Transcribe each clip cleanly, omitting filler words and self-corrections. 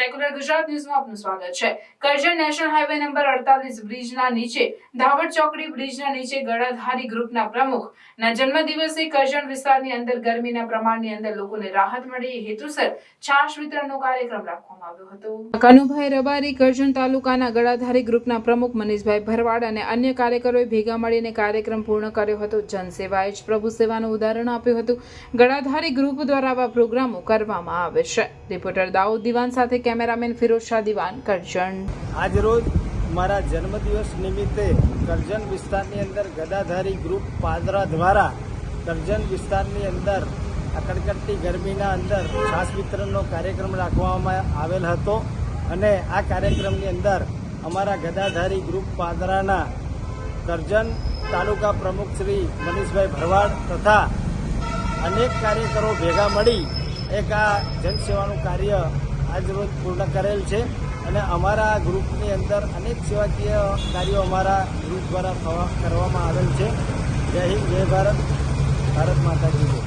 Secular Gujarat ન્યૂઝમાં આપનું સ્વાગત છે। કરજણ નેશનલ હાઈવે નંબર 48 બ્રિજના નીચે ધાવડ ચોકડી બ્રિજના નીચે ગળાધારી ગ્રુપના પ્રમુખના જન્મદિવસે કરજણ વિસ્તારની અંદર ગરમીના પ્રમાણની અંદર લોકોને રાહત મળે એ હેતુસર છાશ વિતરણનો કાર્યક્રમ રાખવામાં આવ્યો હતો। કનુભાઈ રબારી કરજણ તાલુકાના ગળાધારી ગ્રુપના પ્રમુખ મનીષભાઈ ભરવાડ અને અન્ય કાર્યકરોએ ભેગા મળીને કાર્યક્રમ પૂર્ણ કર્યો હતો। જનસેવાએ જ પ્રભુ સેવાનું ઉદાહરણ આપ્યું હતું। ગળાધારી ગ્રુપ દ્વારા આવા પ્રોગ્રામો કરવામાં આવે છે। રિપોર્ટર દાઉદ દિવાન સાથે કેમેરામેન ફિરોઝ શાહ દિવાન, કરજણ। આજ રોજ મારા જન્મદિવસ નિમિત્તે કરજણ વિસ્તારની અંદર ગદાધારી ગ્રુપ પાદરા દ્વારા કરજણ વિસ્તારની અંદર આ કડકડતી ગરમીના અંદર છાશ વિતરણનો કાર્યક્રમ રાખવામાં આવેલ હતો અને આ કાર્યક્રમની અંદર અમારા ગદાધારી ગ્રુપ પાદરાના કરજણ તાલુકા પ્રમુખ શ્રી મનીષભાઈ ભરવાડ તથા અનેક કાર્યકરો ભેગા મળી એક આ જનસેવાનું કાર્ય આજરોજ પૂર્ણ કરેલ છે અને અમારા ગ્રુપની અંદર અનેક સેવાકીય કાર્યો અમારા ગ્રુપ દ્વારા કરવામાં આવેલ છે। જય હિન્દ, જય ભારત, ભારત માતા કી જય।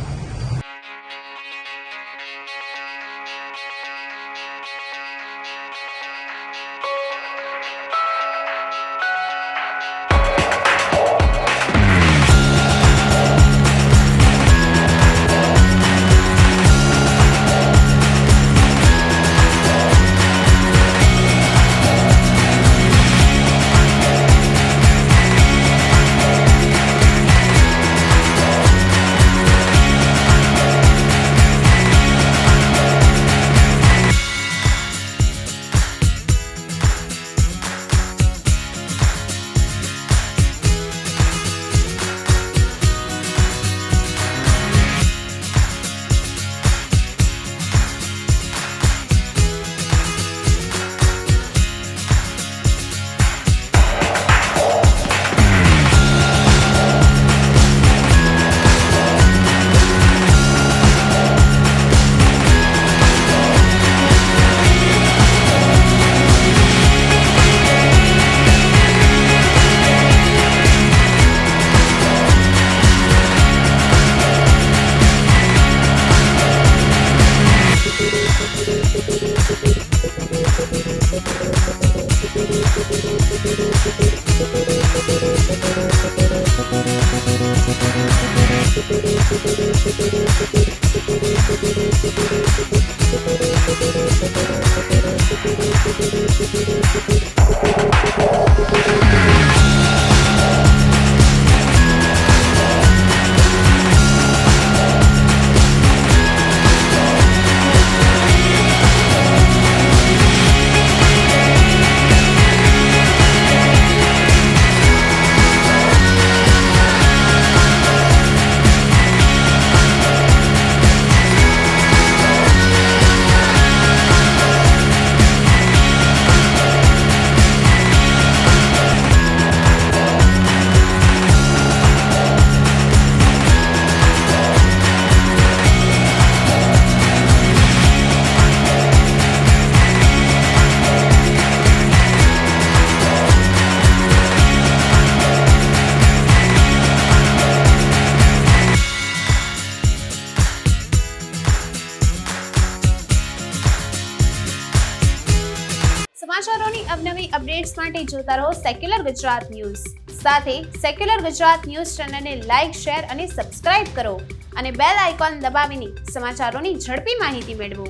સમાચારોની અવનવી અપડેટ્સ માટે જોતા રહો સેક્યુલર ગુજરાત ન્યૂઝ। સાથે સેક્યુલર ગુજરાત ન્યૂઝ ચેનલને લાઇક, શેર અને સબસ્ક્રાઇબ કરો અને બેલ આઇકોન દબાવીને સમાચારોની ઝડપી માહિતી મેળવો।